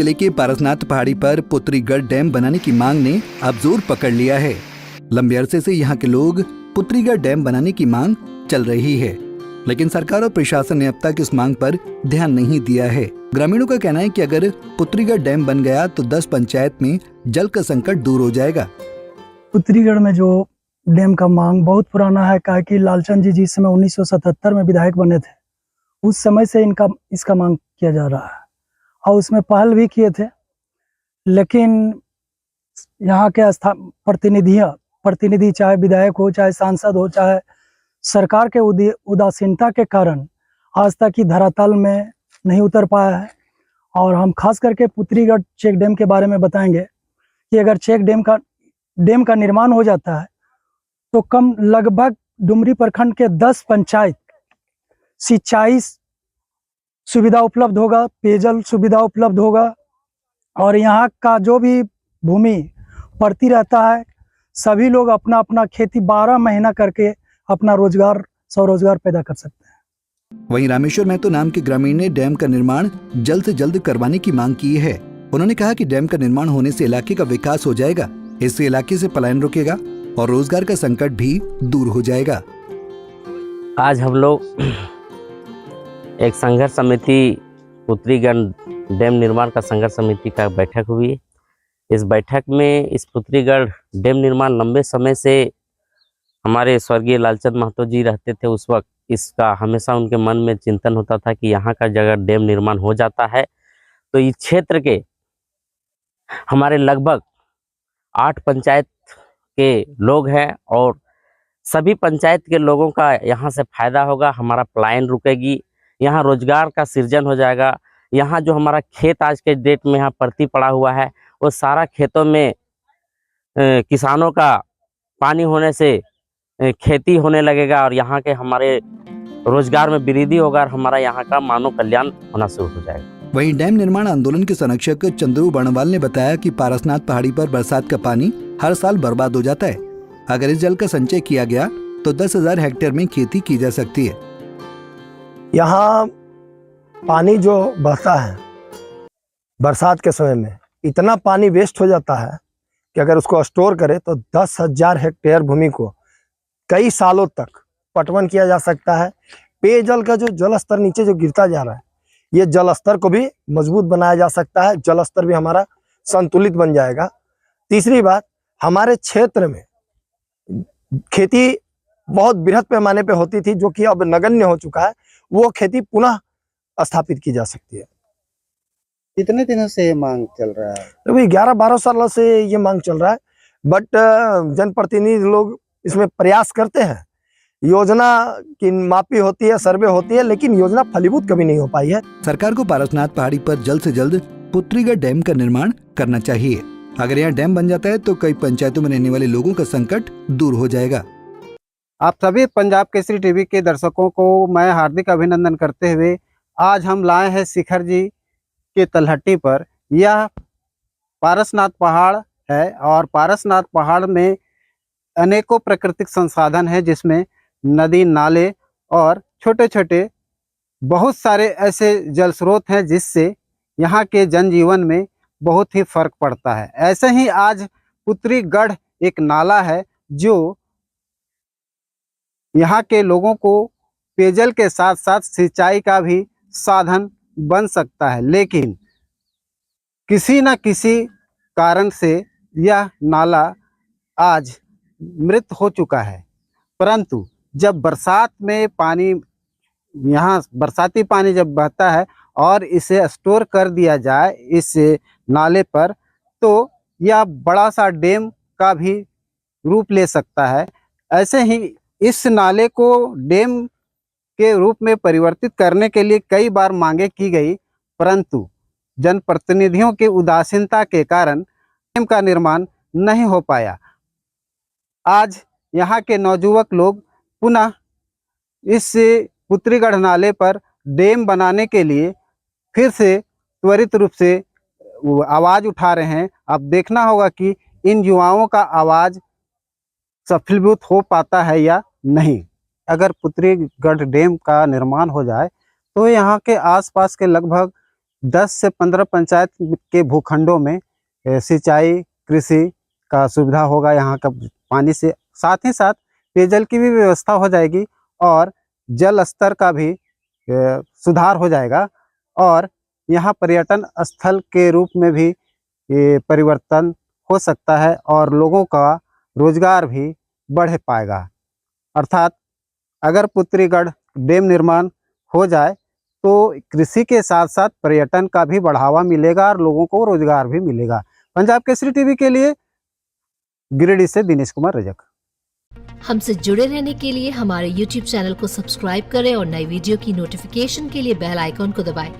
जिले के पारसनाथ पहाड़ी पर पुत्रीगढ़ डैम बनाने की मांग ने अब जोर पकड़ लिया है। लंबे अरसे से यहाँ के लोग पुत्रीगढ़ डैम बनाने की मांग चल रही है, लेकिन सरकार और प्रशासन ने अब तक इस मांग पर ध्यान नहीं दिया है। ग्रामीणों का कहना है कि अगर पुत्रीगढ़ डैम बन गया तो 10 पंचायत में जल का संकट दूर हो जाएगा। पुत्रीगढ़ में जो डैम का मांग बहुत पुराना है, कहा कि लालचंद जी जिस समय 1977 में विधायक बने थे, उस समय से इसका मांग किया जा रहा है और उसमें पहल भी किए थे, लेकिन यहाँ के प्रतिनिधि चाहे विधायक हो, चाहे सांसद हो, चाहे सरकार के उदासीनता के कारण आज तक ही धरातल में नहीं उतर पाया है। और हम खास करके पुत्रीगढ़ चेक डैम के बारे में बताएंगे कि अगर चेक डैम का निर्माण हो जाता है तो लगभग डुमरी प्रखंड के 10 पंचायत सिंचाई सुविधा उपलब्ध होगा, पेयजल सुविधा उपलब्ध होगा और यहाँ का जो भी भूमि पड़ती रहता है, सभी लोग अपना अपना खेती 12 महीना करके अपना स्वरोजगार पैदा कर सकते हैं। वहीं रामेश्वर महतो नाम के ग्रामीण ने डैम का निर्माण जल्द से जल्द करवाने की मांग की है। उन्होंने कहा कि डैम का निर्माण होने से इलाके का विकास हो जाएगा, इससे इलाके से पलायन रुकेगा और रोजगार का संकट भी दूर हो जाएगा। आज हम लोग एक संघर्ष समिति पुत्रीगढ़ डैम निर्माण का संघर्ष समिति का बैठक हुई। इस बैठक में इस पुत्रीगढ़ डैम निर्माण लंबे समय से हमारे स्वर्गीय लालचंद महतो जी रहते थे, उस वक्त इसका हमेशा उनके मन में चिंतन होता था कि यहाँ का जगह डैम निर्माण हो जाता है तो इस क्षेत्र के हमारे लगभग 8 पंचायत के लोग हैं और सभी पंचायत के लोगों का यहाँ से फायदा होगा, हमारा पलायन रुकेगी, यहाँ रोजगार का सृजन हो जाएगा। यहाँ जो हमारा खेत आज के डेट में यहाँ परती पड़ा हुआ है, वो सारा खेतों में किसानों का पानी होने से खेती होने लगेगा और यहाँ के हमारे रोजगार में वृद्धि होगा और हमारा यहाँ का मानव कल्याण होना शुरू हो जाएगा। वहीं डैम निर्माण आंदोलन के संरक्षक चंद्रू बर्णवाल ने बताया कि पारसनाथ पहाड़ी पर बरसात का पानी हर साल बर्बाद हो जाता है। अगर इस जल का संचय किया गया तो 10,000 हेक्टेयर में खेती की जा सकती है। यहाँ पानी जो बहता है बरसात के समय में, इतना पानी वेस्ट हो जाता है कि अगर उसको स्टोर करे तो 10,000 हेक्टेयर भूमि को कई सालों तक पटवन किया जा सकता है। पेयजल का जो जल स्तर नीचे जो गिरता जा रहा है, ये जल स्तर को भी मजबूत बनाया जा सकता है, जल स्तर भी हमारा संतुलित बन जाएगा। तीसरी बात, हमारे क्षेत्र में खेती बहुत बृहद पैमाने पे होती थी जो कि अब नगण्य हो चुका है, वो खेती पुनः स्थापित की जा सकती है। कितने दिनों से ये मांग चल रहा है? अभी 11-12 सालों से ये मांग चल रहा है, बट जनप्रतिनिधि लोग इसमें प्रयास करते हैं। योजना की मापी होती है, सर्वे होती है, लेकिन योजना फलीभूत कभी नहीं हो पाई है। सरकार को पारसनाथ पहाड़ी पर जल्द से जल्द पुत्रीगढ़ डैम का निर्माण करना चाहिए। अगर यहाँ डैम बन जाता है तो कई पंचायतों में रहने वाले लोगों का संकट दूर हो जाएगा। आप सभी पंजाब केसरी टीवी के दर्शकों को मैं हार्दिक अभिनंदन करते हुए आज हम लाए हैं शिखर जी के तलहटी पर। यह पारसनाथ पहाड़ है और पारसनाथ पहाड़ में अनेकों प्राकृतिक संसाधन है, जिसमें नदी, नाले और छोटे छोटे बहुत सारे ऐसे जल स्रोत हैं जिससे यहाँ के जनजीवन में बहुत ही फर्क पड़ता है। ऐसे ही आज पुत्रीगढ़ एक नाला है जो यहाँ के लोगों को पेयजल के साथ साथ सिंचाई का भी साधन बन सकता है, लेकिन किसी न किसी कारण से यह नाला आज मृत हो चुका है। परंतु जब बरसात में पानी, यहाँ बरसाती पानी जब बहता है और इसे स्टोर कर दिया जाए इस नाले पर, तो यह बड़ा सा डैम का भी रूप ले सकता है। ऐसे ही इस नाले को डैम के रूप में परिवर्तित करने के लिए कई बार मांगे की गई, परंतु जनप्रतिनिधियों की उदासीनता के कारण डैम का निर्माण नहीं हो पाया। आज यहाँ के नौजुवक लोग पुनः इस पुत्रीगढ़ नाले पर डैम बनाने के लिए फिर से त्वरित रूप से आवाज़ उठा रहे हैं। अब देखना होगा कि इन युवाओं का आवाज़ सफलीभूत हो पाता है या नहीं। अगर पुत्रीगढ़ डैम का निर्माण हो जाए तो यहाँ के आसपास के लगभग 10 से 15 पंचायत के भूखंडों में सिंचाई कृषि का सुविधा होगा यहाँ का पानी से, साथ ही साथ पेयजल की भी व्यवस्था हो जाएगी और जल स्तर का भी सुधार हो जाएगा और यहाँ पर्यटन स्थल के रूप में भी परिवर्तन हो सकता है और लोगों का रोजगार भी बढ़ पाएगा। अर्थात अगर पुत्रीगढ़ डैम निर्माण हो जाए तो कृषि के साथ साथ पर्यटन का भी बढ़ावा मिलेगा और लोगों को रोजगार भी मिलेगा। पंजाब केसरी टीवी के लिए गिरिडीह से दिनेश कुमार रजक। हमसे जुड़े रहने के लिए हमारे YouTube चैनल को सब्सक्राइब करें और नई वीडियो की नोटिफिकेशन के लिए बेल आइकॉन को दबाएं।